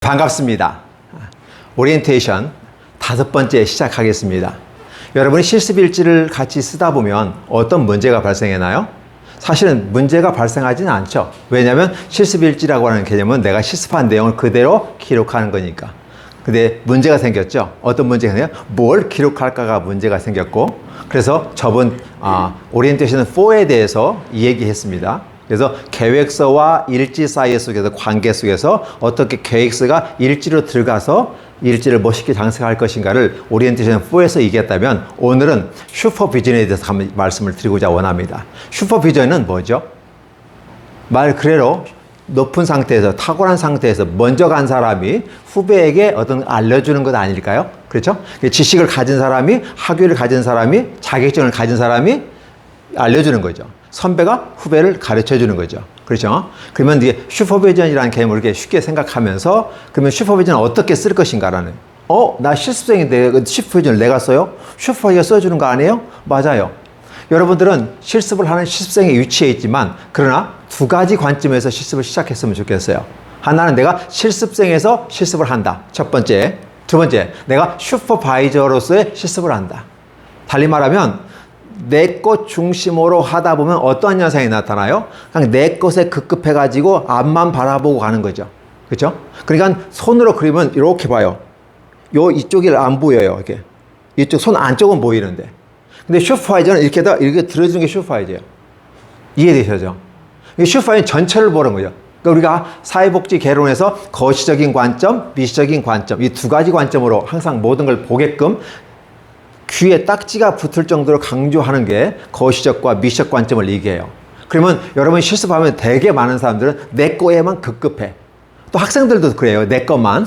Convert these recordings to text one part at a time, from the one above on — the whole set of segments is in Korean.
반갑습니다. 오리엔테이션 5번째 시작하겠습니다. 여러분이 실습일지를 같이 쓰다 보면 어떤 문제가 발생하나요? 사실은 문제가 발생하지는 않죠. 왜냐하면 실습일지라고 하는 개념은 내가 실습한 내용을 그대로 기록하는 거니까. 근데 문제가 생겼죠. 어떤 문제가 생겨요? 뭘 기록할까가 문제가 생겼고, 그래서 저번 오리엔테이션 4에 대해서 이 얘기했습니다. 그래서 계획서와 일지 사이 속에서 관계 속에서 어떻게 계획서가 일지로 들어가서 일지를 멋있게 장식할 것인가를 오리엔테이션 4에서 얘기했다면, 오늘은 슈퍼비전에 대해서 한번 말씀을 드리고자 원합니다. 슈퍼비전은 뭐죠? 말 그대로 높은 상태에서, 탁월한 상태에서 먼저 간 사람이 후배에게 어떤 알려주는 것 아닐까요? 그렇죠? 지식을 가진 사람이, 학위를 가진 사람이, 자격증을 가진 사람이 알려주는 거죠. 선배가 후배를 가르쳐 주는 거죠. 그렇죠? 그러면 이제 슈퍼비전이라는 개념을 이렇게 쉽게 생각하면서, 그러면 슈퍼비전을 어떻게 쓸 것인가라는, 나 실습생인데 슈퍼비전을 내가 써요? 슈퍼비전 써주는 거 아니에요? 맞아요. 여러분들은 실습을 하는 실습생의 위치에 있지만, 그러나 두 가지 관점에서 실습을 시작했으면 좋겠어요. 하나는 내가 실습생에서 실습을 한다. 첫 번째. 두 번째, 내가 슈퍼바이저로서의 실습을 한다. 달리 말하면 내 것 중심으로 하다 보면 어떠한 현상이 나타나요? 그냥 내 것에 급급해가지고 앞만 바라보고 가는 거죠. 그렇죠? 그러니까 손으로 그리면 이렇게 봐요. 이쪽이 안 보여요. 이렇게. 이쪽 손 안쪽은 보이는데. 근데 슈퍼바이저는 이렇게 들어주는 게 슈퍼바이저예요. 이해되시죠? 슈퍼바이저는 전체를 보는 거죠. 그러니까 우리가 사회복지 개론에서 거시적인 관점, 미시적인 관점, 이 두 가지 관점으로 항상 모든 걸 보게끔 귀에 딱지가 붙을 정도로 강조하는 게 거시적과 미시적 관점을 얘기해요. 그러면 여러분이 실습하면 되게 많은 사람들은 내 거에만 급급해. 또 학생들도 그래요. 내 것만.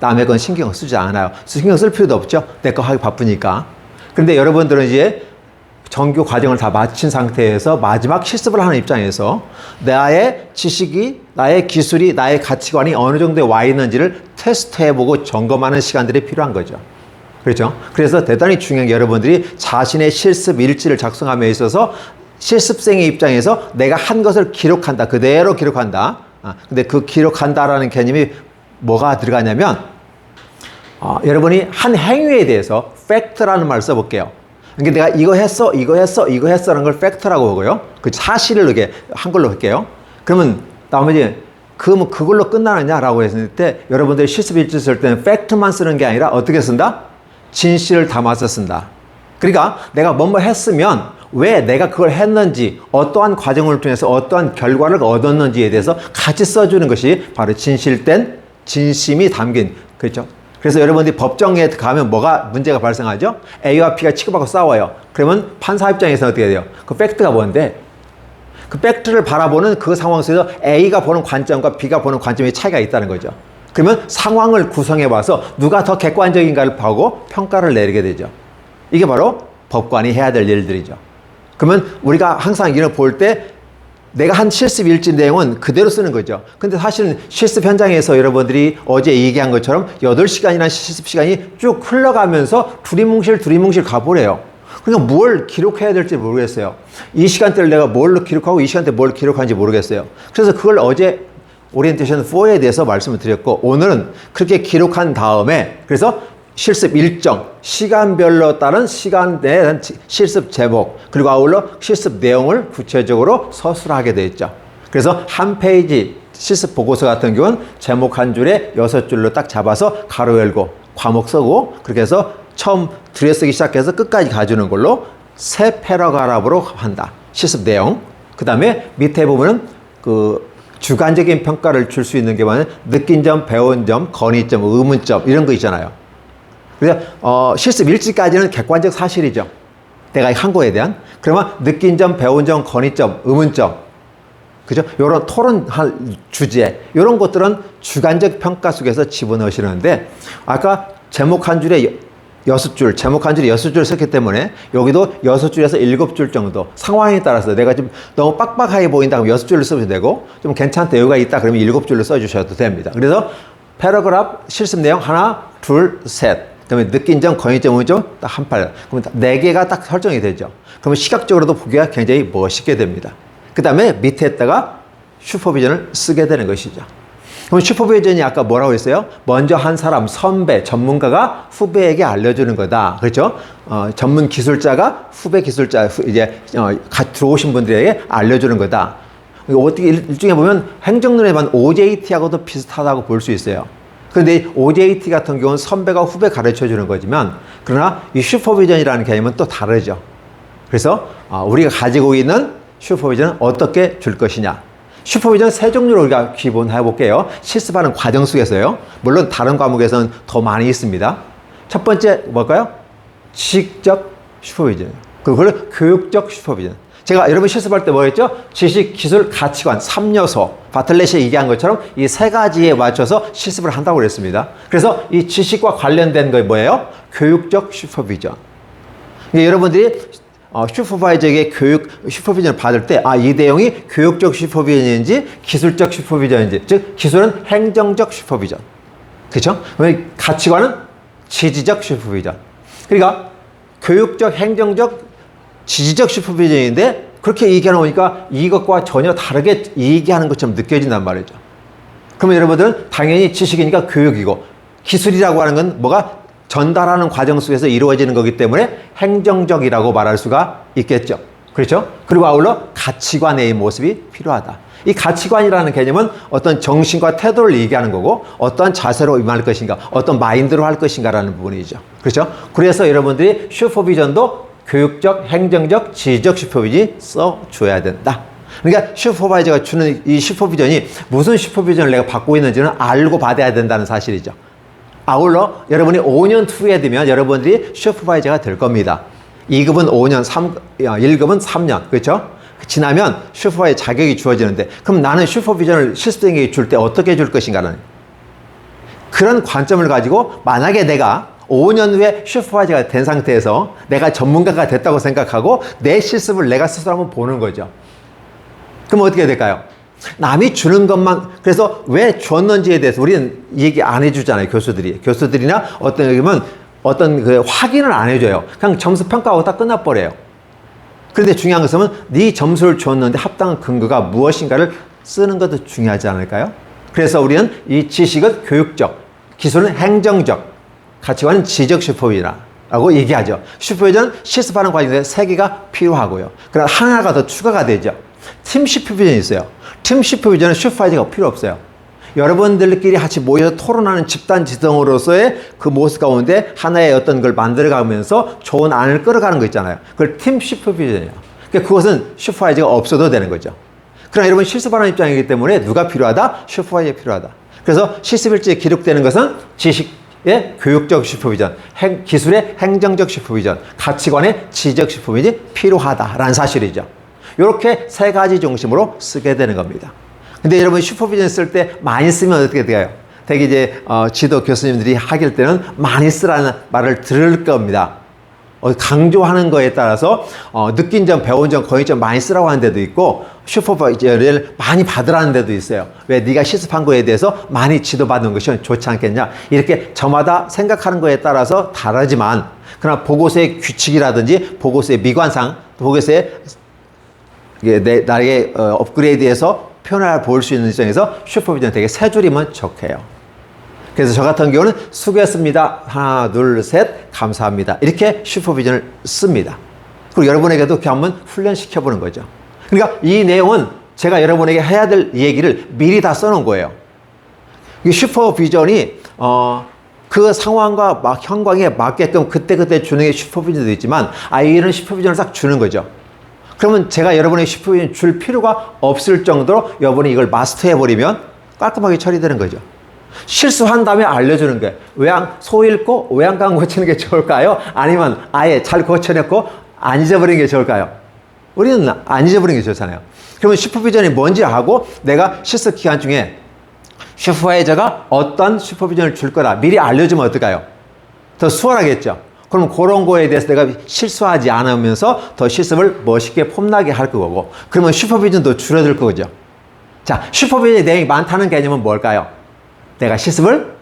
남의 건 신경 쓰지 않아요. 신경 쓸 필요도 없죠. 내 거 하기 바쁘니까. 그런데 여러분들은 이제 정규 과정을 다 마친 상태에서 마지막 실습을 하는 입장에서 나의 지식이, 나의 기술이, 나의 가치관이 어느 정도에 와 있는지를 테스트해보고 점검하는 시간들이 필요한 거죠. 그렇죠? 그래서 대단히 중요한 게, 여러분들이 자신의 실습 일지를 작성함에 있어서 실습생의 입장에서 내가 한 것을 기록한다. 그대로 기록한다. 근데 그 기록한다라는 개념이 뭐가 들어가냐면, 여러분이 한 행위에 대해서 팩트라는 말을 써볼게요. 그러니까 내가 이거 했어라는 걸 팩트라고 보고요. 그 사실을 이렇게 한글로 할게요. 그러면 나머지 그걸로 끝나느냐라고 했을 때, 여러분들이 실습 일지 쓸 때는 팩트만 쓰는 게 아니라 어떻게 쓴다? 진실을 담아서 쓴다. 그러니까 내가 뭐뭐 했으면 왜 내가 그걸 했는지, 어떠한 과정을 통해서 어떠한 결과를 얻었는지에 대해서 같이 써주는 것이 바로 진실된 진심이 담긴, 그렇죠? 그래서 여러분들이 법정에 가면 뭐가 문제가 발생하죠? A와 B가 취급하고 싸워요. 그러면 판사 입장에서는 어떻게 돼요? 그 팩트가 뭔데? 그 팩트를 바라보는 그 상황 속에서 A가 보는 관점과 B가 보는 관점의 차이가 있다는 거죠. 그러면 상황을 구성해 봐서 누가 더 객관적인가를 보고 평가를 내리게 되죠. 이게 바로 법관이 해야 될 일들이죠. 그러면 우리가 항상 이걸 볼 때 내가 한 실습 일지 내용은 그대로 쓰는 거죠. 근데 사실은 실습 현장에서 여러분들이 어제 얘기한 것처럼 8시간이나 실습 시간이 쭉 흘러가면서 두리뭉실 가보래요. 그러니까 뭘 기록해야 될지 모르겠어요. 이 시간대를 내가 뭘로 기록하고 이 시간대 뭘 기록하는지 모르겠어요. 그래서 그걸 어제 오리엔테이션 4에 대해서 말씀을 드렸고, 오늘은 그렇게 기록한 다음에, 그래서 실습 일정, 시간별로 따른 시간 내에 실습 제목, 그리고 아울러 실습 내용을 구체적으로 서술하게 되어 있죠. 그래서 한 페이지 실습 보고서 같은 경우는 제목 한 줄에 6줄로 딱 잡아서 가로 열고 과목 쓰고, 그렇게 해서 처음 들여쓰기 시작해서 끝까지 가주는 걸로 3패러그래프로 한다. 실습 내용. 그 다음에 밑에 보면은 주관적인 평가를 줄 수 있는 게 뭐냐면 느낀 점, 배운 점, 건의점, 의문점 이런 거 있잖아요. 그래서 실습 일지까지는 객관적 사실이죠. 내가 한 거에 대한. 그러면 느낀 점, 배운 점, 건의점, 의문점, 그죠? 요런 토론할 주제, 요런 것들은 주관적 평가 속에서 집어넣으시는데, 아까 제목 한 줄에 6줄, 제목 한 줄에 6줄 썼기 때문에 여기도 6줄에서 7줄 정도, 상황에 따라서 내가 좀 너무 빡빡하게 보인다 그러면 6줄을 써도 되고, 좀 괜찮다, 여유가 있다 그러면 7줄로 써주셔도 됩니다. 그래서 패러그래프 실습 내용 하나, 둘, 셋. 그다음에 느낀 점, 건의점, 의문점 딱 한 팔. 그러면 4개가 딱 설정이 되죠. 그러면 시각적으로도 보기가 굉장히 멋있게 됩니다. 그 다음에 밑에다가 슈퍼비전을 쓰게 되는 것이죠. 그럼 슈퍼비전이 아까 뭐라고 했어요? 먼저 한 사람, 선배, 전문가가 후배에게 알려주는 거다. 그렇죠? 전문 기술자가 후배 기술자, 같이 들어오신 분들에게 알려주는 거다. 어떻게 일종의 보면 행정론에 반 OJT하고도 비슷하다고 볼 수 있어요. 그런데 OJT 같은 경우는 선배가 후배 가르쳐 주는 거지만, 그러나 이 슈퍼비전이라는 개념은 또 다르죠. 그래서 우리가 가지고 있는 슈퍼비전은 어떻게 줄 것이냐. 슈퍼비전 세 종류로 우리가 기본 해볼게요. 실습하는 과정 속에서요. 물론 다른 과목에서는 더 많이 있습니다. 첫 번째 뭘까요? 지식적 슈퍼비전. 그걸 교육적 슈퍼비전. 제가 여러분 실습할 때 뭐였죠? 지식, 기술, 가치관, 3요소. 바틀렛이 얘기한 것처럼 이 세 가지에 맞춰서 실습을 한다고 그랬습니다. 그래서 이 지식과 관련된 거 뭐예요? 교육적 슈퍼비전. 그러니까 여러분들이 슈퍼바이저에게 슈퍼비전을 받을 때, 이 내용이 교육적 슈퍼비전인지 기술적 슈퍼비전인지, 즉, 기술은 행정적 슈퍼비전. 그렇죠? 가치관은 지지적 슈퍼비전. 그러니까, 교육적, 행정적, 지지적 슈퍼비전인데, 그렇게 얘기해 놓으니까 이것과 전혀 다르게 얘기하는 것처럼 느껴진단 말이죠. 그러면 여러분들은 당연히 지식이니까 교육이고, 기술이라고 하는 건 뭐가 전달하는 과정 속에서 이루어지는 거기 때문에 행정적이라고 말할 수가 있겠죠. 그렇죠? 그리고 아울러 가치관의 모습이 필요하다. 이 가치관이라는 개념은 어떤 정신과 태도를 얘기하는 거고, 어떤 자세로 임할 것인가, 어떤 마인드로 할 것인가라는 부분이죠. 그렇죠? 그래서 여러분들이 슈퍼비전도 교육적, 행정적, 지휘적 슈퍼비전이 써줘야 된다. 그러니까 슈퍼바이저가 주는 이 슈퍼비전이 무슨 슈퍼비전을 내가 받고 있는지는 알고 받아야 된다는 사실이죠. 아울러 여러분이 5년 후에 되면 여러분들이 슈퍼바이저가 될 겁니다. 2급은 5년, 1급은 3년. 그렇죠? 지나면 슈퍼바이저 자격이 주어지는데, 그럼 나는 슈퍼비전을 실습생에게 줄 때 어떻게 줄 것인가는 그런 관점을 가지고, 만약에 내가 5년 후에 슈퍼바이저가 된 상태에서 내가 전문가가 됐다고 생각하고 내 실습을 내가 스스로 한번 보는 거죠. 그럼 어떻게 될까요? 남이 주는 것만, 그래서 왜 줬는지에 대해서 우리는 얘기 안 해주잖아요, 교수들이나 어떤 그 확인을 안 해줘요. 그냥 점수 평가하고 다 끝나버려요. 그런데 중요한 것은 네 점수를 줬는데 합당한 근거가 무엇인가를 쓰는 것도 중요하지 않을까요? 그래서 우리는 이 지식은 교육적, 기술은 행정적, 가치관은 지적 슈퍼비전이라고 얘기하죠. 슈퍼비전은 실습하는 과정에서 세 개가 필요하고요. 그러나 하나가 더 추가가 되죠. 팀 슈퍼비전이 있어요. 팀 슈퍼비전은 슈퍼바이저가 필요 없어요. 여러분들끼리 같이 모여서 토론하는 집단 지성으로서의 그 모습 가운데 하나의 어떤 걸 만들어가면서 좋은 안을 끌어가는 거 있잖아요. 그걸 팀 슈퍼비전이에요. 그러니까 그것은 슈퍼바이저가 없어도 되는 거죠. 그러나 여러분 실습하는 입장이기 때문에 누가 필요하다? 슈퍼바이저가 필요하다. 그래서 실습일지에 기록되는 것은 지식의 교육적 슈퍼비전, 기술의 행정적 슈퍼비전, 가치관의 지적 슈퍼비전이 필요하다라는 사실이죠. 이렇게 세 가지 중심으로 쓰게 되는 겁니다. 근데 여러분 슈퍼비전 쓸 때 많이 쓰면 어떻게 돼요? 되게 이제 지도 교수님들이 하길 때는 많이 쓰라는 말을 들을 겁니다. 강조하는 거에 따라서 느낀 점, 배운 점, 거의 점 많이 쓰라고 하는 데도 있고, 슈퍼바이저를 많이 받으라는 데도 있어요. 왜 네가 실습한 거에 대해서 많이 지도받는 것이 좋지 않겠냐? 이렇게 저마다 생각하는 거에 따라서 다르지만, 그러나 보고서의 규칙이라든지 보고서의 미관상, 보고서의 나에게 업그레이드해서 표현을 볼 수 있는 입장에서 슈퍼비전 되게 세 줄이면 좋게요. 그래서 저 같은 경우는 수고했습니다. 하나, 둘, 셋, 감사합니다. 이렇게 슈퍼비전을 씁니다. 그리고 여러분에게도 이렇게 한번 훈련시켜보는 거죠. 그러니까 이 내용은 제가 여러분에게 해야 될 얘기를 미리 다 써놓은 거예요. 이 슈퍼비전이 그 상황과 현광에 맞게끔 그때그때 주는 게 슈퍼비전도 있지만, 이런 슈퍼비전을 딱 주는 거죠. 그러면 제가 여러분의 슈퍼비전 줄 필요가 없을 정도로 여러분이 이걸 마스터해버리면 깔끔하게 처리되는 거죠. 실수한 다음에 알려주는 게, 소 읽고 외양간 고치는 게 좋을까요? 아니면 아예 잘 고쳐냈고 안 잊어버리는 게 좋을까요? 우리는 안 잊어버리는 게 좋잖아요. 그러면 슈퍼비전이 뭔지 하고, 내가 실습 기간 중에 슈퍼바이저가 어떤 슈퍼비전을 줄 거다 미리 알려주면 어떨까요? 더 수월하겠죠. 그럼 그런 거에 대해서 내가 실수하지 않으면서 더 실습을 멋있게 폼나게 할 거고, 그러면 슈퍼비전도 줄어들 거죠. 자, 슈퍼비전의 내용이 많다는 개념은 뭘까요? 내가 실습을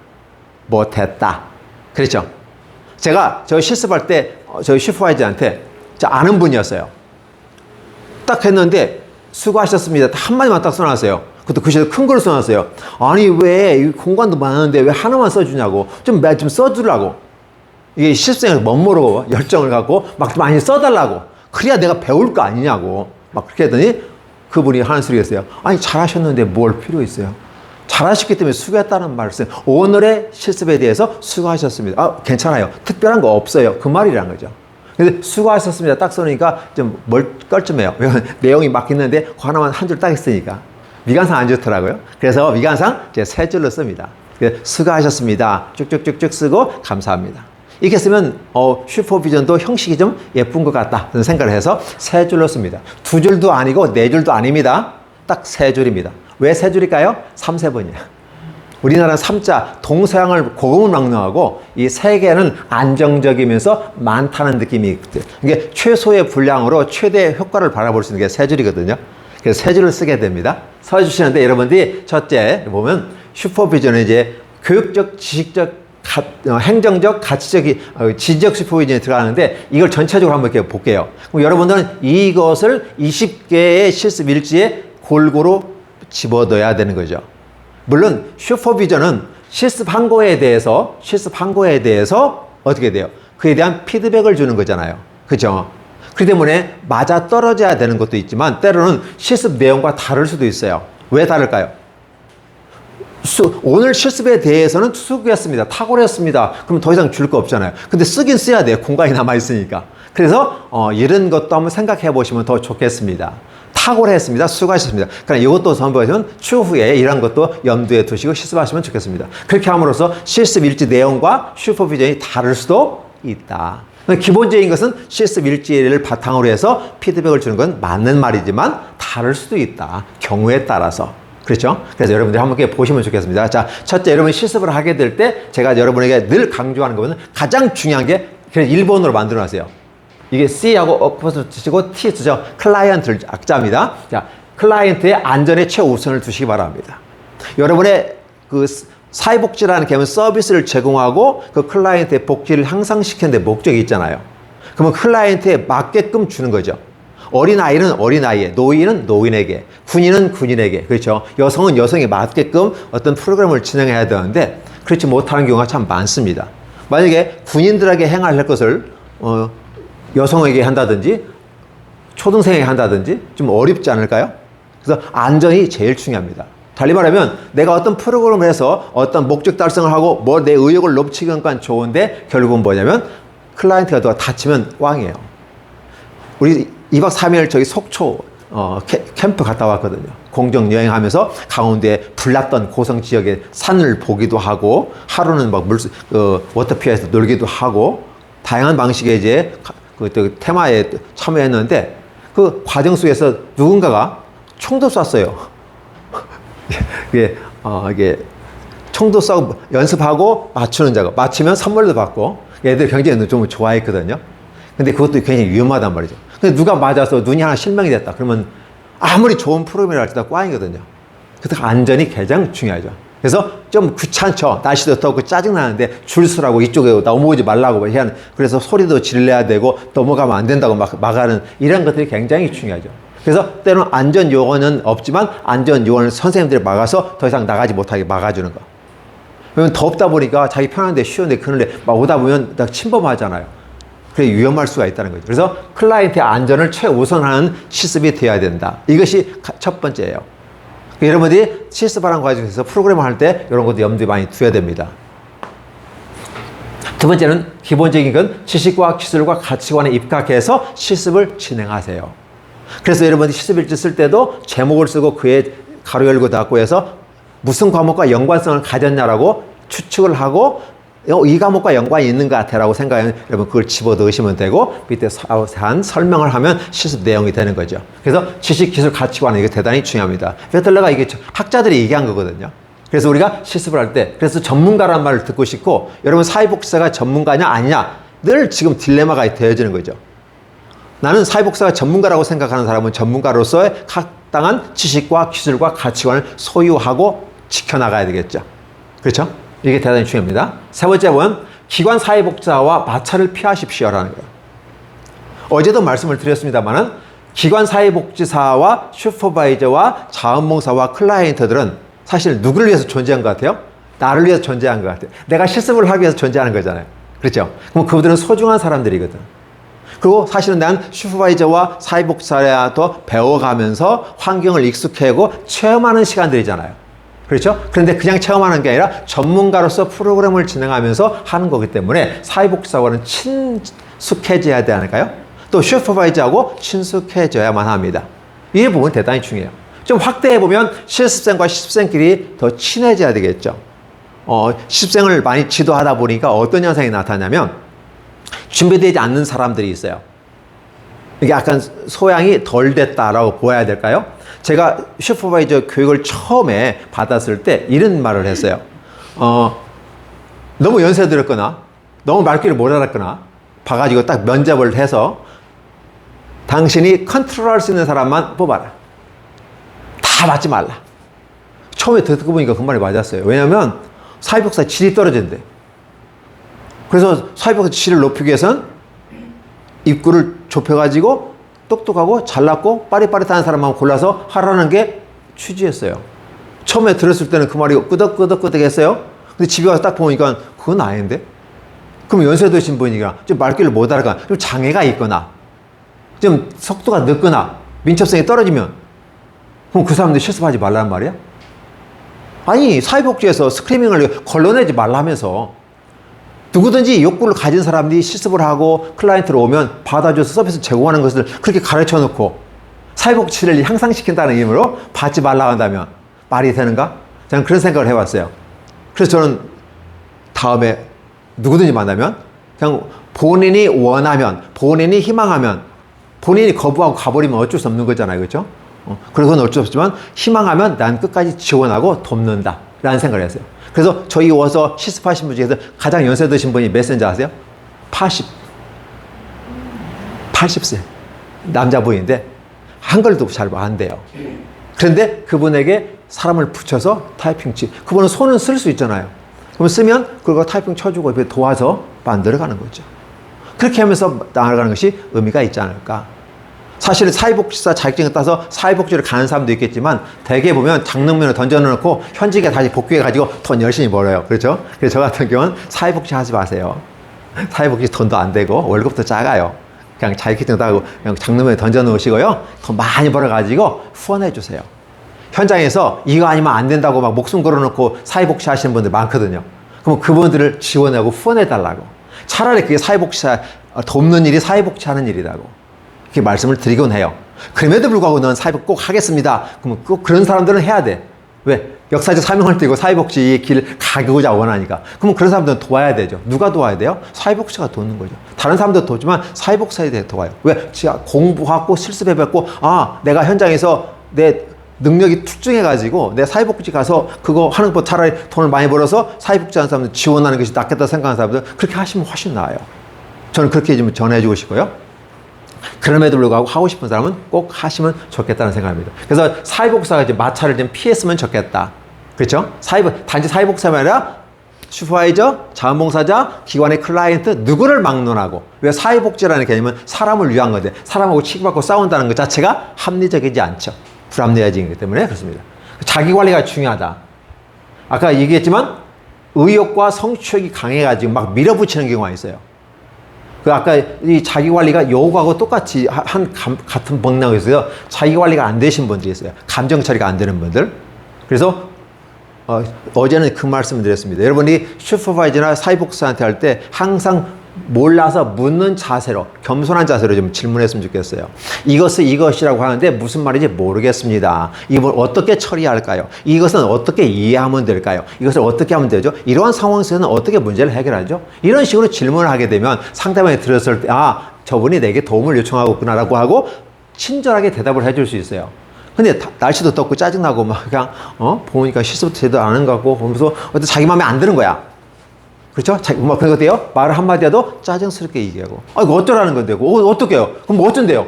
못했다. 그렇죠? 제가 저 실습할 때 저희 슈퍼바이저한테 아는 분이었어요. 딱 했는데 수고하셨습니다. 한마디만 딱 써놨어요. 그것도 글씨도 큰 걸로 써놨어요. 아니, 왜, 공간도 많은데 왜 하나만 써주냐고. 좀 써주려고. 이게 실습생에서 멋모르고 열정을 갖고 막 많이 써달라고. 그래야 내가 배울 거 아니냐고. 막 그렇게 했더니 그분이 하는 소리가 있어요. 아니, 잘하셨는데 뭘 필요 있어요? 잘하셨기 때문에 수고했다는 말을 써요. 오늘의 실습에 대해서 수고하셨습니다. 아, 괜찮아요. 특별한 거 없어요. 그 말이란 거죠. 근데 수고하셨습니다. 딱 써놓으니까 좀 껄끔해요. 내용이 막 있는데 그 하나만 한 줄 딱 있으니까. 미간상 안 좋더라고요. 그래서 미간상 이제 세 줄로 씁니다. 수고하셨습니다. 쭉쭉쭉쭉 쓰고 감사합니다. 이렇게 쓰면 슈퍼비전도 형식이 좀 예쁜 것 같다 그런 생각을 해서 세 줄로 씁니다. 두 줄도 아니고 네 줄도 아닙니다. 딱 세 줄입니다. 왜 세 줄일까요? 3세번이에요. 우리나라는 3자 동서양을 고급망노하고 이 세 개는 안정적이면서 많다는 느낌이 있거든요. 이게 최소의 분량으로 최대의 효과를 바라볼 수 있는 게 세 줄이거든요. 그래서 세 줄을 쓰게 됩니다. 써주시는데 여러분들이 첫째 보면 슈퍼비전은 이제 교육적, 지식적, 행정적, 가치적인, 지적 슈퍼비전이 들어가는데 이걸 전체적으로 한번 이렇게 볼게요. 그럼 여러분들은 이것을 20개의 실습 일지에 골고루 집어넣어야 되는 거죠. 물론 슈퍼비전은 실습한 거에 대해서 어떻게 돼요? 그에 대한 피드백을 주는 거잖아요. 그죠? 그렇기 때문에 맞아 떨어져야 되는 것도 있지만 때로는 실습 내용과 다를 수도 있어요. 왜 다를까요? 오늘 실습에 대해서는 수고했습니다. 탁월했습니다. 그럼 더 이상 줄 거 없잖아요. 근데 쓰긴 써야 돼요. 공간이 남아있으니까. 그래서 이런 것도 한번 생각해 보시면 더 좋겠습니다. 탁월했습니다. 수고하셨습니다. 그러나 이것도 선보이면 추후에 이런 것도 염두에 두시고 실습하시면 좋겠습니다. 그렇게 함으로써 실습 일지 내용과 슈퍼비전이 다를 수도 있다. 기본적인 것은 실습 일지를 바탕으로 해서 피드백을 주는 건 맞는 말이지만 다를 수도 있다. 경우에 따라서. 그렇죠? 그래서 여러분들이 한번 보시면 좋겠습니다. 자, 첫째, 여러분이 실습을 하게 될 때 제가 여러분에게 늘 강조하는 거는 가장 중요한 게 그래서 1번으로 만들어 놨어요. 이게 C하고 어퍼스 쓰시고 T 쓰죠. 클라이언트 악자입니다. 자, 클라이언트의 안전에 최우선을 두시기 바랍니다. 여러분의 그 사회복지라는 개념은 서비스를 제공하고 그 클라이언트의 복지를 향상시키는 데 목적이 있잖아요. 그러면 클라이언트에 맞게끔 주는 거죠. 어린아이는 어린아이에, 노인은 노인에게, 군인은 군인에게, 그렇죠? 여성은 여성에 맞게끔 어떤 프로그램을 진행해야 되는데 그렇지 못하는 경우가 참 많습니다. 만약에 군인들에게 행할 것을 여성에게 한다든지 초등생에게 한다든지 좀 어렵지 않을까요? 그래서 안전이 제일 중요합니다. 달리 말하면 내가 어떤 프로그램을 해서 어떤 목적 달성을 하고 뭐 내 의욕을 높이는 건 좋은데 결국은 뭐냐면 클라이언트가 더 다치면 꽝이에요. 우리 2박 3일 저기 속초 캠프 갔다 왔거든요. 공정 여행하면서 강원도에 불났던 고성 지역의 산을 보기도 하고 하루는 막 워터피아에서 놀기도 하고 다양한 방식의 이제 그 테마에 참여했는데 그 과정 속에서 누군가가 총도 쐈어요. 이게 총도 쏘고 연습하고 맞추는 작업, 맞추면 선물도 받고 애들 굉장히 좀 좋아했거든요. 근데 그것도 굉장히 위험하단 말이죠. 근데 누가 맞아서 눈이 하나 실명이 됐다. 그러면 아무리 좋은 프로그램이라 할지라도 꽝이거든요. 그래서 안전이 가장 중요하죠. 그래서 좀 귀찮죠. 날씨도 덥고 짜증나는데 줄 서라고 이쪽에 넘어오지 말라고 해야 하는, 그래서 소리도 질러야 되고 넘어가면 안 된다고 막아는 이런 것들이 굉장히 중요하죠. 그래서 때로는 안전 요원은 없지만 안전 요원을 선생님들이 막아서 더 이상 나가지 못하게 막아주는 거. 그러면 덥다 보니까 자기 편한데 쉬운데 그늘에 막 오다 보면 침범하잖아요. 그게 위험할 수가 있다는 거죠. 그래서 클라이언트의 안전을 최우선하는 실습이 되어야 된다. 이것이 첫 번째예요. 여러분들이 실습하는 과정에서 프로그램을 할 때 이런 것도 염두에 많이 두어야 됩니다. 두 번째는 기본적인 건 지식과 기술과 가치관에 입각해서 실습을 진행하세요. 그래서 여러분들이 실습일지 쓸 때도 제목을 쓰고 그에 가로 열고 닫고 해서 무슨 과목과 연관성을 가졌냐라고 추측을 하고 이 과목과 연관이 있는 것 같아라고 생각하면 여러분 그걸 집어넣으시면 되고 밑에 자세한 설명을 하면 실습 내용이 되는 거죠. 그래서 지식, 기술, 가치관은 이게 대단히 중요합니다. 베틀러가 이게 학자들이 얘기한 거거든요. 그래서 우리가 실습을 할 때 그래서 전문가라는 말을 듣고 싶고 여러분 사회복지사가 전문가냐 아니냐 늘 지금 딜레마가 되어지는 거죠. 나는 사회복지사가 전문가라고 생각하는 사람은 전문가로서의 합당한 지식과 기술과 가치관을 소유하고 지켜나가야 되겠죠. 그렇죠? 이게 대단히 중요합니다. 세 번째 보면 기관 사회복지사와 마찰을 피하십시오라는 거예요. 어제도 말씀을 드렸습니다만은 기관 사회복지사와 슈퍼바이저와 자원봉사와 클라이언트들은 사실 누구를 위해서 존재한 것 같아요? 나를 위해서 존재한 것 같아요. 내가 실습을 하기 위해서 존재하는 거잖아요. 그렇죠? 그럼 그들은 소중한 사람들이거든. 그리고 사실은 난 슈퍼바이저와 사회복지사도 배워가면서 환경을 익숙해하고 체험하는 시간들이잖아요. 그렇죠? 그런데 그냥 체험하는 게 아니라 전문가로서 프로그램을 진행하면서 하는 거기 때문에 사회복지사와는 친숙해져야 되지 않을까요? 또 슈퍼바이저하고 친숙해져야만 합니다. 이 부분 대단히 중요해요. 좀 확대해보면 실습생과 실습생끼리 더 친해져야 되겠죠. 실습생을 많이 지도하다 보니까 어떤 현상이 나타나냐면 준비되지 않는 사람들이 있어요. 이게 약간 소양이 덜 됐다라고 보아야 될까요? 제가 슈퍼바이저 교육을 처음에 받았을 때 이런 말을 했어요. 너무 연세 들었거나 너무 말귀를 못 알았거나 봐가지고 딱 면접을 해서 당신이 컨트롤할 수 있는 사람만 뽑아라. 다 받지 말라. 처음에 듣고 보니까 그 말이 맞았어요. 왜냐하면 사회복사 질이 떨어진대. 그래서 사회복사 질을 높이기 위해서는 입구를 좁혀가지고 똑똑하고 잘났고 빠릿빠릿한 사람만 골라서 하라는 게 취지였어요. 처음에 들었을 때는 그 말이 끄덕끄덕끄덕 했어요. 근데 집에 와서 딱 보니까 그건 아닌데? 그럼 연세 드신 분이니까 좀 말귀를 못 알아가, 좀 장애가 있거나 좀 속도가 늦거나 민첩성이 떨어지면 그럼 그 사람들 실습하지 말라는 말이야? 아니, 사회복지에서 스크리밍을 걸러내지 말라면서 누구든지 욕구를 가진 사람들이 실습을 하고 클라이언트로 오면 받아줘서 서비스 제공하는 것을 그렇게 가르쳐 놓고 사회복지를 향상시킨다는 의미로 받지 말라고 한다면 말이 되는가? 저는 그런 생각을 해봤어요. 그래서 저는 다음에 누구든지 만나면 그냥 본인이 원하면, 본인이 희망하면, 본인이 거부하고 가버리면 어쩔 수 없는 거잖아요. 그렇죠? 그래서 어쩔 수 없지만 희망하면 난 끝까지 지원하고 돕는다 라는 생각을 했어요. 그래서 저희 와서 실습하신 분 중에서 가장 연세 드신 분이 몇 세인지 아세요? 80세 남자분인데 한글도 잘 안 돼요. 그런데 그분에게 사람을 붙여서 타이핑 그분은 손은 쓸 수 있잖아요. 그럼 쓰면 그거 타이핑 쳐주고 도와서 만들어가는 거죠. 그렇게 하면서 나아가는 것이 의미가 있지 않을까. 사실은 사회복지사 자격증을 따서 사회복지를 가는 사람도 있겠지만 대개 보면 장롱면을 던져놓고 현직에 다시 복귀해가지고 돈 열심히 벌어요. 그렇죠? 그래서 저 같은 경우는 사회복지 하지 마세요. 사회복지 돈도 안 되고 월급도 작아요. 그냥 자격증 따고 그냥 장롱면에 던져놓으시고요. 돈 많이 벌어가지고 후원해 주세요. 현장에서 이거 아니면 안 된다고 막 목숨 걸어놓고 사회복지 하시는 분들 많거든요. 그럼 그분들을 지원하고 후원해 달라고. 차라리 그게 사회복지사 돕는 일이 사회복지 하는 일이라고. 이렇게 말씀을 드리곤 해요. 그럼에도 불구하고 넌 사회복 꼭 하겠습니다. 그러면 꼭 그런 사람들은 해야 돼. 왜? 역사적 사명을 띠고 사회복지의 길 가고자 원하니까. 그럼 그런 사람들은 도와야 되죠. 누가 도와야 돼요? 사회복지가 돕는 거죠. 다른 사람도 돕지만 사회복지사에 대해 도와요. 왜? 제가 공부하고 실습해봤고, 내가 현장에서 내 능력이 특중해가지고 내 사회복지 가서 그거 하는 것보다 차라리 돈을 많이 벌어서 사회복지 하는 사람들 지원하는 것이 낫겠다 생각하는 사람들 그렇게 하시면 훨씬 나아요. 저는 그렇게 좀 전해주고 싶고요. 그럼에도 불구하고 하고 싶은 사람은 꼭 하시면 좋겠다는 생각입니다. 그래서 사회복지사가 이제 마찰을 좀 피했으면 좋겠다. 그렇죠? 단지 사회복지사만 아니라 슈퍼바이저, 자원봉사자, 기관의 클라이언트 누구를 막론하고. 왜 사회복지라는 개념은 사람을 위한 건데 사람하고 치고받고 싸운다는 것 자체가 합리적이지 않죠. 불합리적이기 때문에 그렇습니다. 자기관리가 중요하다. 아까 얘기했지만 의욕과 성취욕이 강해가지고 막 밀어붙이는 경우가 있어요. 아까 이 자기관리가 요구하고 똑같이 같은 맥락이 있어요. 자기관리가 안 되신 분들이 있어요. 감정 처리가 안 되는 분들. 그래서 어제는 그 말씀을 드렸습니다. 여러분이 슈퍼바이저나 사회복지사한테 할 때 항상 몰라서 묻는 자세로, 겸손한 자세로 좀 질문했으면 좋겠어요. 이것이라고 하는데 무슨 말인지 모르겠습니다. 이걸 어떻게 처리할까요? 이것은 어떻게 이해하면 될까요? 이것을 어떻게 하면 되죠? 이러한 상황에서는 어떻게 문제를 해결하죠? 이런 식으로 질문을 하게 되면 상대방이 들었을 때 저분이 내게 도움을 요청하고 있구나라고 하고 친절하게 대답을 해줄 수 있어요. 근데 날씨도 덥고 짜증나고 막 그냥 보니까 실습도 제대로 안 하는 것 같고 보면서 어떤 자기 마음에 안 드는 거야. 그렇죠? 뭐 그런 것도요. 말을 한마디 해도 짜증스럽게 얘기하고 이거 어쩌라는 건데요? 어떡해요? 그럼 뭐 어쩐데요?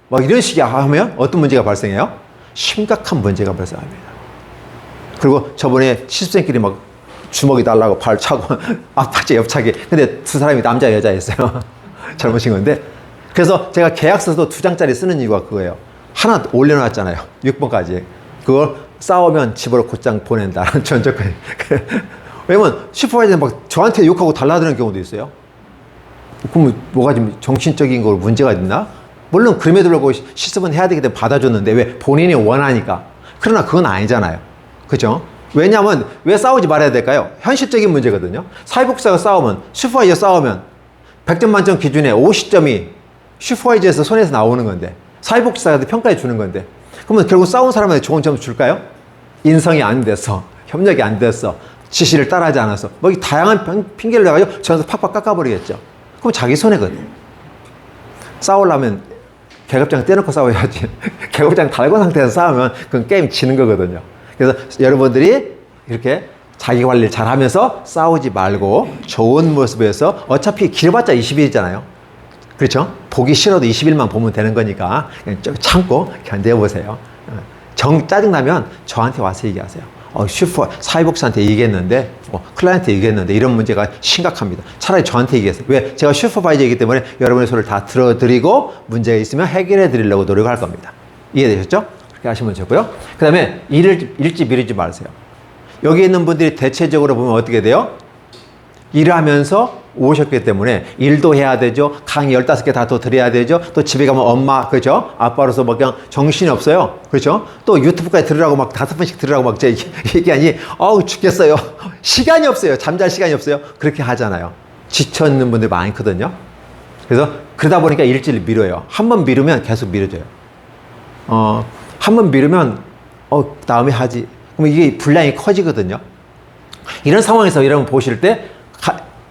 막 이런 식이 하면 어떤 문제가 발생해요? 심각한 문제가 발생합니다. 그리고 저번에 실습생끼리 막 주먹이 달라고 발 차고 앞차기 옆차기. 근데 두 사람이 남자 여자였어요. 잘못인 건데 그래서 제가 계약서도 2장짜리 쓰는 이유가 그거예요. 하나 올려놨잖아요. 6번까지. 그걸 싸우면 집으로 곧장 보낸다라는 전적까지. 왜냐면 슈퍼바이저는 막 저한테 욕하고 달라드는 경우도 있어요. 그럼 뭐가 좀 정신적인 걸 문제가 있나? 물론 그럼에도 불구하고 실습은 해야 되기 때문에 받아줬는데 왜? 본인이 원하니까. 그러나 그건 아니잖아요. 그죠? 왜냐하면 왜 싸우지 말아야 될까요? 현실적인 문제거든요. 사회복지사가 싸우면, 슈퍼바이저 싸우면 100점 만점 기준에 50점이 슈퍼바이저에서 손에서 나오는 건데 사회복지사한테 평가해 주는 건데 그러면 결국 싸운 사람한테 좋은 점 줄까요? 인성이 안 됐어. 협력이 안 됐어. 지시를 따라하지 않았어. 뭐 다양한 핑계를 내가지고 저한테 팍팍 깎아버리겠죠. 그럼 자기 손해거든요. 싸우려면 계급장 떼놓고 싸워야지. 계급장 달고 상태에서 싸우면 그건 게임 지는 거거든요. 그래서 여러분들이 이렇게 자기 관리를 잘 하면서 싸우지 말고 좋은 모습에서 어차피 길어봤자 20일이잖아요. 그렇죠? 보기 싫어도 20일만 보면 되는 거니까 그냥 좀 참고 견뎌보세요. 짜증나면 저한테 와서 얘기하세요. 사회복지사한테 얘기했는데, 클라이언트한테 얘기했는데 이런 문제가 심각합니다. 차라리 저한테 얘기했어요. 왜? 제가 슈퍼바이저이기 때문에 여러분의 소리를 다 들어드리고 문제가 있으면 해결해 드리려고 노력할 겁니다. 이해되셨죠? 그렇게 하시면 좋고요. 그 다음에 일찍 미루지 마세요. 여기 있는 분들이 대체적으로 보면 어떻게 돼요? 일을 하면서 오셨기 때문에 일도 해야 되죠. 강의 15개 다 더 드려야 되죠. 또 집에 가면 엄마, 그죠? 아빠로서 막 그냥 정신이 없어요. 그렇죠? 또 유튜브까지 들으라고 막 5번씩 들으라고 막 제 얘기하니, 죽겠어요. 시간이 없어요. 잠잘 시간이 없어요. 그렇게 하잖아요. 지쳐 있는 분들 많거든요. 그래서 그러다 보니까 일지를 미뤄요. 한 번 미루면 계속 미뤄져요. 한 번 미루면, 다음에 하지. 그럼 이게 분량이 커지거든요. 이런 상황에서 여러분 보실 때,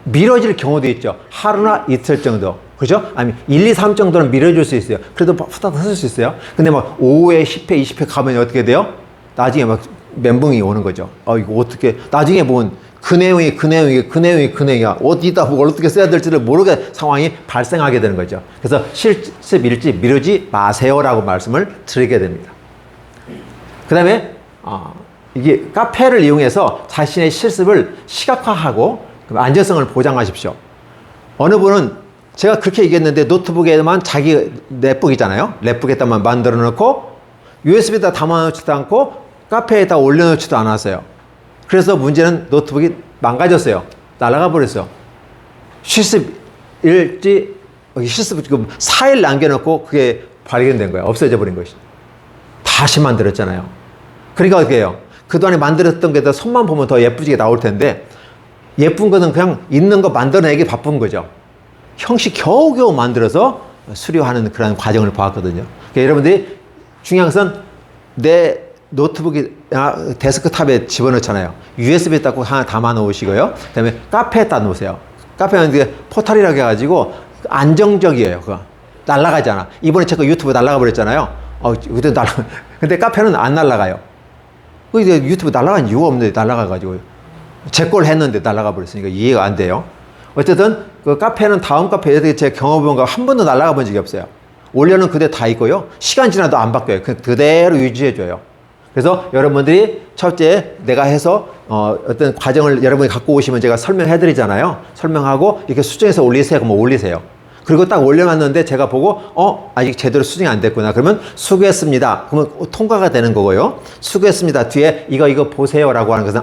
미뤄질 경우도 있죠. 하루나 이틀 정도. 그죠? 아니면 1, 2, 3 정도는 미뤄줄 수 있어요. 그래도 후다닥 쓸 수 있어요. 근데 막 5회, 10회, 20회 가면 어떻게 돼요? 나중에 막 멘붕이 오는 거죠. 이거 어떻게, 나중에 보면 그 내용이야. 어디다 뭘 어떻게 써야 될지를 모르게 상황이 발생하게 되는 거죠. 그래서 실습 일지 미루지 마세요라고 말씀을 드리게 됩니다. 그 다음에, 이게 카페를 이용해서 자신의 실습을 시각화하고 안전성을 보장하십시오. 어느 분은 제가 그렇게 얘기했는데 노트북에만 자기 랩북이잖아요. 랩북에다만 만들어 놓고 USB에다 담아 놓지도 않고 카페에다 올려 놓지도 않았어요. 그래서 문제는 노트북이 망가졌어요. 날아가 버렸어요. 실습 일지, 실습 지금 4일 남겨놓고 그게 발견된 거예요. 없어져 버린 것이. 다시 만들었잖아요. 그러니까 어떻게 해요? 그동안에 만들었던 게더 손만 보면 더 예쁘게 나올 텐데 예쁜 거는 그냥 있는 거 만들어내기 바쁜 거죠. 형식 겨우겨우 만들어서 수료하는 그런 과정을 보았거든요. 그러니까 여러분들이 중요한 것은 내 노트북이 데스크탑에 집어넣잖아요. USB에다 꼭 하나 담아 놓으시고요. 그 다음에 카페에다 놓으세요. 카페는 이게 포탈이라고 해가지고 안정적이에요. 그거 날아가지 않아. 이번에 제가 유튜브 날아가 버렸잖아요. 근데 카페는 안 날아가요. 이제 유튜브 날아간 이유가 없는데 날아가가지고. 제 걸 했는데 날아가 버렸으니까 이해가 안 돼요. 어쨌든 그 카페는 다음 카페에 제가 경험해본 거 한 번도 날아가 본 적이 없어요. 원래는 그대 다 있고요. 시간 지나도 안 바뀌어요. 그대로 유지해줘요. 그래서 여러분들이 첫째 내가 해서 어떤 과정을 여러분이 갖고 오시면 제가 설명해드리잖아요. 설명하고 이렇게 수정해서 올리세요. 그러면 올리세요. 그리고 딱 올려놨는데 제가 보고 아직 제대로 수정이 안 됐구나. 그러면 수고했습니다. 그러면 통과가 되는 거고요. 수고했습니다. 뒤에 이거 보세요 라고 하는 것은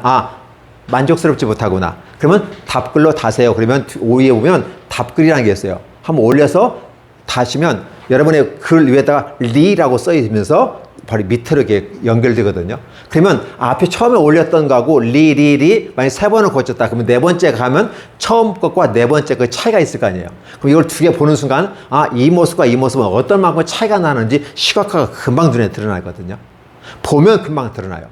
만족스럽지 못하구나. 그러면 답글로 다세요. 그러면 위에 보면 답글이라는 게 있어요. 한번 올려서 다시면 여러분의 글 위에다가 리라고 써 있으면서 바로 밑으로 이렇게 연결되거든요. 그러면 앞에 처음에 올렸던 거하고 리 만약 3번을 고쳤다. 그러면 4번째 가면 처음 것과 4번째 그 차이가 있을 거 아니에요. 그럼 이걸 2개 보는 순간 이 모습과 이 모습은 어떤 만큼 차이가 나는지 시각화가 금방 눈에 드러나거든요. 보면 금방 드러나요.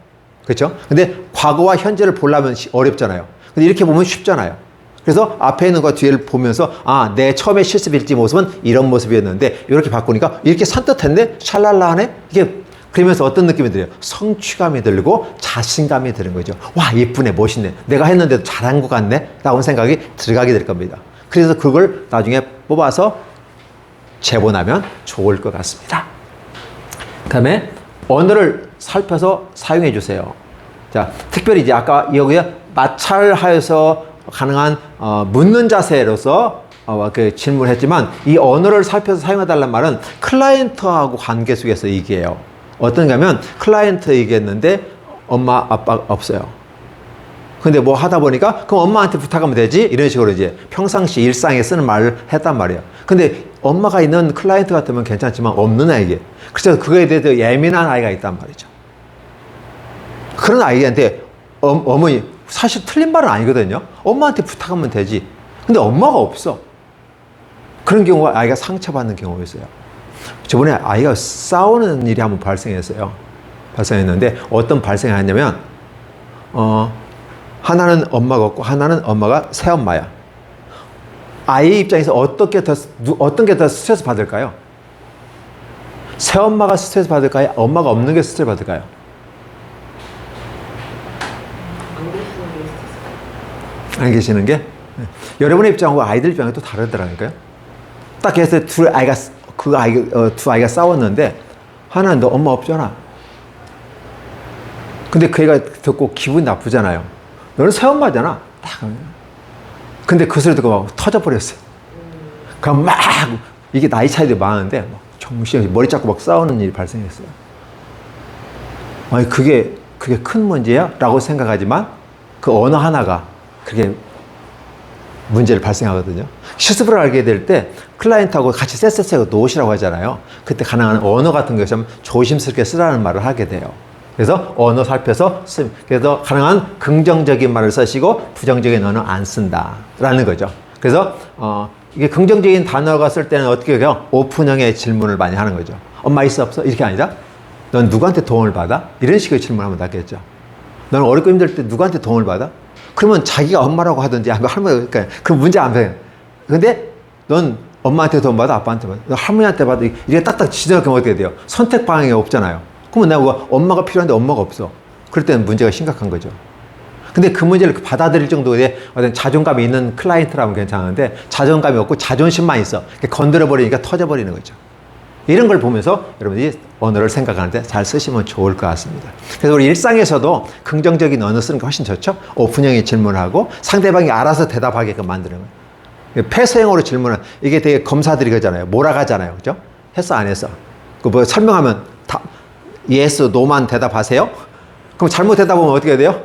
그렇죠? 근데 과거와 현재를 보려면 어렵잖아요. 근데 이렇게 보면 쉽잖아요. 그래서 앞에 있는 거 뒤를 보면서 내 처음에 실습 일지 모습은 이런 모습이었는데 이렇게 바꾸니까 이렇게 산뜻한데 샬랄라하네? 이게 그러면서 어떤 느낌이 들어요? 성취감이 들고 자신감이 드는 거죠. 와, 예쁘네, 멋있네. 내가 했는데도 잘한 것 같네? 라고 생각이 들어가게 될 겁니다. 그래서 그걸 나중에 뽑아서 제보하면 좋을 것 같습니다. 그 다음에 언어를 살펴서 사용해 주세요. 자, 특별히 이제 아까 여기에 마찰하여서 가능한 묻는 자세로서 그 질문했지만 이 언어를 살펴서 사용해달란 말은 클라이언트하고 관계 속에서 얘기해요. 어떤가 하면 클라이언트 얘기했는데 엄마, 아빠 없어요. 근데 뭐 하다 보니까 그럼 엄마한테 부탁하면 되지? 이런 식으로 이제 평상시 일상에 쓰는 말을 했단 말이에요. 근데 엄마가 있는 클라이언트 같으면 괜찮지만 없는 아이게. 그래서 그거에 대해서 예민한 아이가 있단 말이죠. 그런 아이한테 어머니, 사실 틀린 말은 아니거든요. 엄마한테 부탁하면 되지. 근데 엄마가 없어. 그런 경우가 아이가 상처받는 경우가 있어요. 저번에 아이가 싸우는 일이 한번 발생했는데 어떤 발생을 했냐면 하나는 엄마가 없고 하나는 엄마가 새엄마야. 아이 입장에서 어떤 게 더 스트레스 받을까요? 새엄마가 스트레스 받을까요? 엄마가 없는 게 스트레스 받을까요? 안 계시는 게? 여러분의 입장하고 아이들 입장이 또 다르더라니까요. 딱 해서 두 아이가 싸웠는데 하나는 너 엄마 없잖아. 근데 그 애가 듣고 기분 나쁘잖아요. 너는 새엄마잖아. 딱. 근데 그 소리 듣고 막 터져버렸어요. 그럼 막 이게 나이 차이도 많은데 막 정신없이 머리 잡고 막 싸우는 일이 발생했어요. 아니 그게 큰 문제야? 라고 생각하지만 그 어느 하나가 그게 문제를 발생하거든요. 실습을 알게 될 때 클라이언트하고 같이 쎄쎄쎄고 노시라고 하잖아요. 그때 가능한 언어 같은 것을 조심스럽게 쓰라는 말을 하게 돼요. 그래서 언어 살펴서 그래서 가능한 긍정적인 말을 쓰시고 부정적인 언어 안 쓴다라는 거죠. 그래서 이게 긍정적인 단어가 쓸 때는 어떻게 해요? 오픈형의 질문을 많이 하는 거죠. 엄마 있어 없어? 이렇게 아니라 넌 누구한테 도움을 받아? 이런 식의 질문을 하면 낫겠죠. 너는 어렵고 힘들 때 누구한테 도움을 받아? 그러면 자기가 엄마라고 하든지 할머니, 그러니까 그 문제 안 돼요. 근데 넌 엄마한테 도움 받아? 아빠한테 받아? 너 할머니한테 받아? 이게 딱딱 지정하면 어떻게 돼요? 선택 방향이 없잖아요. 그러면 내가 엄마가 필요한데 엄마가 없어. 그럴 때는 문제가 심각한 거죠. 근데 그 문제를 받아들일 정도의 어떤 자존감이 있는 클라이언트라면 괜찮은데 자존감이 없고 자존심만 있어. 건드려버리니까 터져버리는 거죠. 이런 걸 보면서 여러분들이 언어를 생각하는데 잘 쓰시면 좋을 것 같습니다. 그래서 우리 일상에서도 긍정적인 언어 쓰는 게 훨씬 좋죠. 오픈형의 질문하고 상대방이 알아서 대답하게끔 만드는 거예요. 폐쇄형으로 질문은 이게 되게 검사들이 그러잖아요. 몰아가잖아요. 그죠? 했어 안 했어? 그 뭐 설명하면 다 yes, no만 대답하세요? 그럼 잘못 대답하면 어떻게 돼요?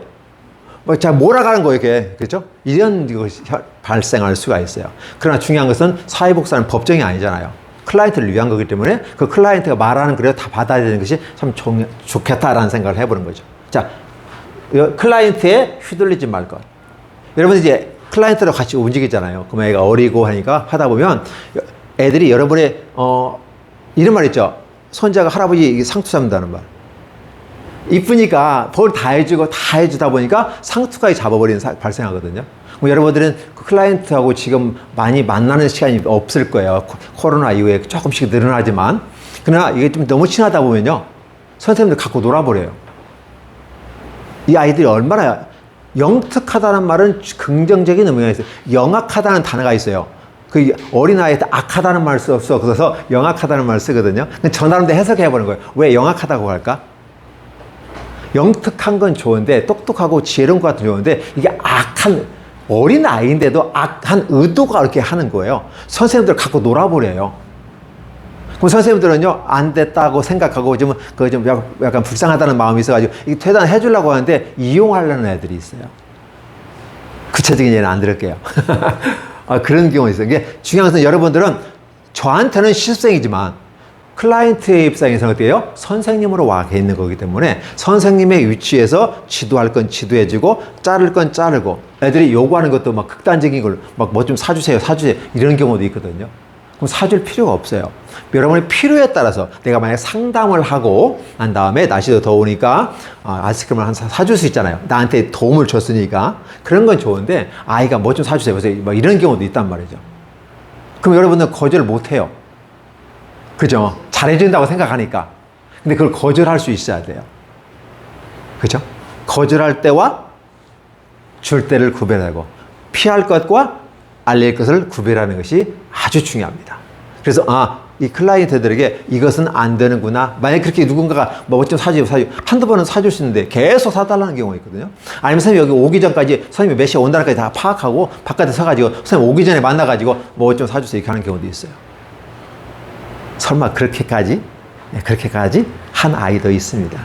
뭐 잘 몰아가는 거예요, 이게. 그죠? 이런 것이 발생할 수가 있어요. 그러나 중요한 것은 사회복사는 법정이 아니잖아요. 클라이언트를 위한 거기 때문에 그 클라이언트가 말하는 그래도 다 받아들이는 것이 참 좋겠다라는 생각을 해보는 거죠. 자, 클라이언트에 휘둘리지 말 것. 여러분 이제 클라이언트로 같이 움직이잖아요. 그럼 애가 어리고 하니까 하다 보면 애들이 여러분의 이런 말 있죠. 손자가 할아버지 상투 잡는다는 말. 이쁘니까 뭘 다 해주고 다 해주다 보니까 상투까지 잡아버리는 발생하거든요. 여러분들은 그 클라이언트하고 지금 많이 만나는 시간이 없을 거예요. 코로나 이후에 조금씩 늘어나지만. 그러나 이게 좀 너무 친하다 보면요. 선생님들 갖고 놀아버려요. 이 아이들이 얼마나 영특하다는 말은 긍정적인 의미가 있어요. 영악하다는 단어가 있어요. 그 어린아이한테 악하다는 말을 써. 그래서 영악하다는 말을 쓰거든요. 저 나름대로 해석해보는 거예요. 왜 영악하다고 할까? 영특한 건 좋은데 똑똑하고 지혜로운 것 같은 좋은데 이게 악한 어린 아이인데도 악한 의도가 이렇게 하는 거예요. 선생님들 갖고 놀아버려요. 그럼 선생님들은요 안 됐다고 생각하고 좀 약간 불쌍하다는 마음이 있어가지고 이 퇴단 해주려고 하는데 이용하려는 애들이 있어요. 구체적인 예는 안 들을게요. 그런 경우가 있어요. 이게 중요한 것은 여러분들은 저한테는 실습생이지만 클라이언트의 입장에서는 어때요? 선생님으로 와 있는 거기 때문에 선생님의 위치에서 지도할 건 지도해주고 자를 건 자르고 애들이 요구하는 것도 막 극단적인 걸 막 뭐 좀 사주세요 이런 경우도 있거든요. 그럼 사줄 필요가 없어요. 여러분의 필요에 따라서 내가 만약에 상담을 하고 난 다음에 날씨도 더우니까 아이스크림을 한 사줄 수 있잖아요. 나한테 도움을 줬으니까 그런 건 좋은데 아이가 뭐 좀 사주세요. 그래서 막 이런 경우도 있단 말이죠. 그럼 여러분은 거절을 못 해요. 그죠? 잘해준다고 생각하니까. 근데 그걸 거절할 수 있어야 돼요. 그죠? 거절할 때와 줄 때를 구별하고 피할 것과 알릴 것을 구별하는 것이 아주 중요합니다. 그래서 이 클라이언트들에게 이것은 안 되는구나. 만약에 그렇게 누군가가 뭐 좀 사주고 한두 번은 사줄 수 있는데 계속 사달라는 경우가 있거든요. 아니면 선생님 여기 오기 전까지 선생님이 몇 시에 온다는까지 다 파악하고 바깥에 서가지고 선생님 오기 전에 만나가지고 뭐 좀 사주세요. 이렇게 하는 경우도 있어요. 설마 그렇게까지 한 아이도 있습니다.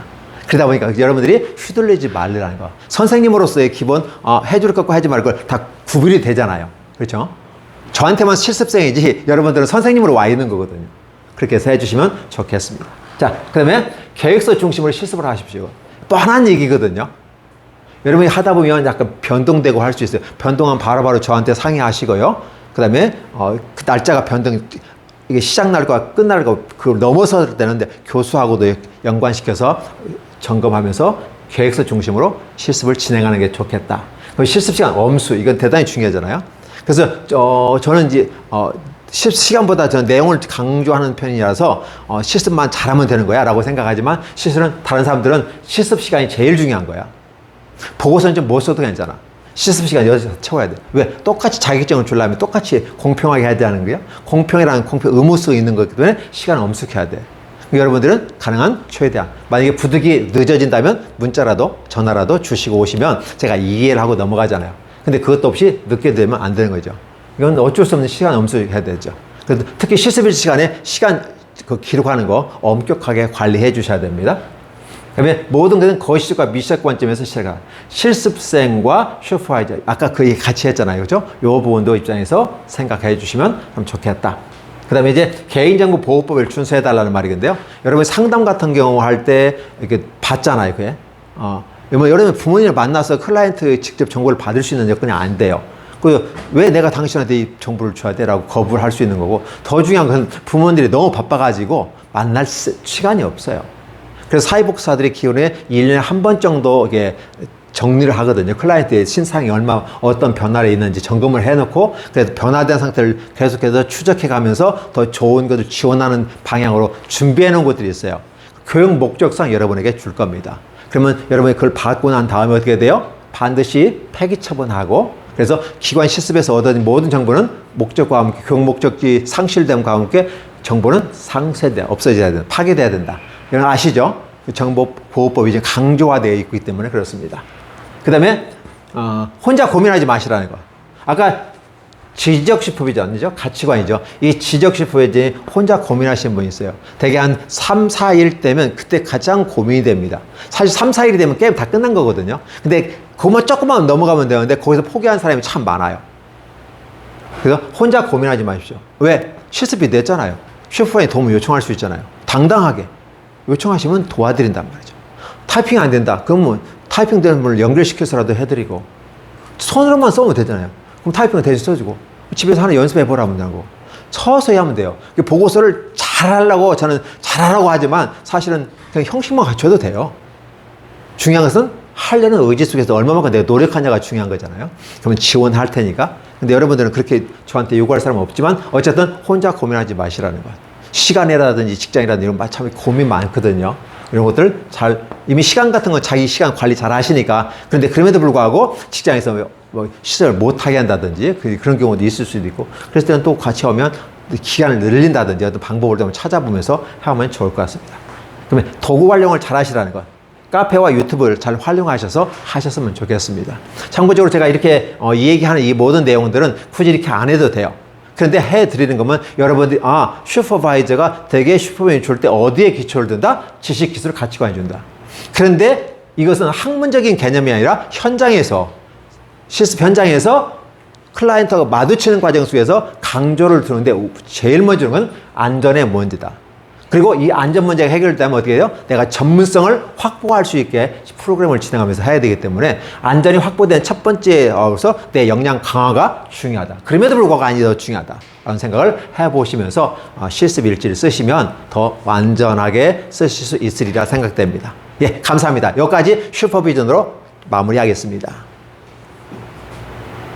그러다 보니까 여러분들이 휘둘리지 말라는 거. 선생님으로서의 기본 해줄 것과 하지 말 걸 다 구별이 되잖아요. 그렇죠? 저한테만 실습생이지 여러분들은 선생님으로 와 있는 거거든요. 그렇게 해서 해주시면 좋겠습니다. 자, 그 다음에 계획서 중심으로 실습을 하십시오. 뻔한 얘기거든요. 여러분이 하다 보면 약간 변동되고 할 수 있어요. 변동하면 바로바로 저한테 상의하시고요. 그 다음에 그 날짜가 이게 시작 날과 끝 날과 그걸 넘어서 되는데 교수하고도 연관시켜서 점검하면서 계획서 중심으로 실습을 진행하는 게 좋겠다. 실습 시간 엄수, 이건 대단히 중요하잖아요. 그래서 저는 이제 실습 시간보다 저는 내용을 강조하는 편이라서 실습만 잘하면 되는 거야 라고 생각하지만 실은 다른 사람들은 실습 시간이 제일 중요한 거야. 보고서는 좀 못 써도 괜찮아. 실습 시간 여기서 채워야 돼. 왜? 똑같이 자격증을 주려면 똑같이 공평하게 해야 되는 거야. 공평이라는 의무성이 있는 거기 때문에 시간을 엄숙해야 돼. 여러분들은 가능한 최대한, 만약에 부득이 늦어진다면 문자라도 전화라도 주시고 오시면 제가 이해를 하고 넘어가잖아요. 근데 그것도 없이 늦게 되면 안 되는 거죠. 이건 어쩔 수 없는 시간 엄숙해야 되죠. 그래서 특히 실습일 시간에 시간 기록하는 거 엄격하게 관리해 주셔야 됩니다. 그다음에 모든 것은 거시적과 미시적 관점에서 시작합니다. 실습생과 슈퍼바이저, 아까 그 얘기 같이 했잖아요. 그죠? 요 부분도 입장에서 생각해 주시면 참 좋겠다. 그 다음에 이제 개인정보 보호법을 준수해 달라는 말이건데요. 여러분 상담 같은 경우 할 때 이렇게 받잖아요. 그게. 여러분 부모님을 만나서 클라이언트 직접 정보를 받을 수 있는 여건이 안 돼요. 왜 내가 당신한테 이 정보를 줘야 돼? 라고 거부를 할 수 있는 거고, 더 중요한 것은 부모님들이 너무 바빠가지고 만날 시간이 없어요. 그래서 사회복지사들의 기원에 1년에 한 번 정도 이게 정리를 하거든요. 클라이언트의 신상이 어떤 변화를 있는지 점검을 해놓고, 그래서 변화된 상태를 계속해서 추적해 가면서 더 좋은 것을 지원하는 방향으로 준비해 놓은 것들이 있어요. 교육 목적상 여러분에게 줄 겁니다. 그러면 여러분이 그걸 받고 난 다음에 어떻게 돼요? 반드시 폐기 처분하고, 그래서 기관 실습에서 얻은 모든 정보는 목적과 함께, 교육 목적지 상실됨과 함께 정보는 없어져야 된다. 파괴돼야 된다. 이런 거 아시죠? 정보보호법이 이제 강조화되어 있기 때문에 그렇습니다. 그 다음에 혼자 고민하지 마시라는 거. 아까 지적시법이죠. 가치관이죠. 이 지적시법에 이제 혼자 고민하시는 분이 있어요. 대개 한 3, 4일 되면 그때 가장 고민이 됩니다. 사실 3, 4일이 되면 게임 다 끝난 거거든요. 근데 그것만 조금만 넘어가면 되는데 거기서 포기한 사람이 참 많아요. 그래서 혼자 고민하지 마십시오. 왜? 실습이 됐잖아요. 슈퍼바이저에 도움을 요청할 수 있잖아요. 당당하게 요청하시면 도와드린단 말이죠. 타이핑 안 된다. 그럼 뭐 타이핑 되는 분을 연결시켜서라도 해드리고, 손으로만 써면 되잖아요. 그럼 타이핑을 대신 써주고, 집에서 하나 연습해보라면 되고, 서서히 하면 돼요. 보고서를 잘하려고 저는 잘하라고 하지만 사실은 그냥 형식만 갖춰도 돼요. 중요한 것은 하려는 의지 속에서 얼마만큼 내가 노력하냐가 중요한 거잖아요. 그러면 지원할 테니까. 근데 여러분들은 그렇게 저한테 요구할 사람은 없지만 어쨌든 혼자 고민하지 마시라는 것. 시간이라든지 직장이라든지 이런 참 고민 많거든요. 이런 것들 이미 시간 같은 건 자기 시간 관리 잘 하시니까. 그런데 그럼에도 불구하고 직장에서 뭐 시설을 못하게 한다든지 그런 경우도 있을 수도 있고, 그랬을 때는 또 같이 오면 기간을 늘린다든지 어떤 방법을 좀 찾아보면서 하면 좋을 것 같습니다. 그러면 도구 활용을 잘 하시라는 것. 카페와 유튜브를 잘 활용하셔서 하셨으면 좋겠습니다. 참고적으로 제가 이렇게 이 얘기하는 이 모든 내용들은 굳이 이렇게 안 해도 돼요. 그런데 해드리는 거면 여러분들이 슈퍼바이저가 대개 슈퍼바이저 줄 때 어디에 기초를 둔다? 지식, 기술, 가치관을 준다. 그런데 이것은 학문적인 개념이 아니라 현장에서, 실습 현장에서 클라이언트가 마주치는 과정 속에서 강조를 두는데 제일 먼저 주는 건 안전의 문제다. 그리고 이 안전 문제가 해결되면 어떻게 해요? 내가 전문성을 확보할 수 있게 프로그램을 진행하면서 해야 되기 때문에 안전이 확보된 첫 번째로서 내 역량 강화가 중요하다. 그럼에도 불구하고 안이 더 중요하다라는 생각을 해보시면서 실습 일지를 쓰시면 더 안전하게 쓰실 수 있으리라 생각됩니다. 예, 감사합니다. 여기까지 슈퍼비전으로 마무리하겠습니다.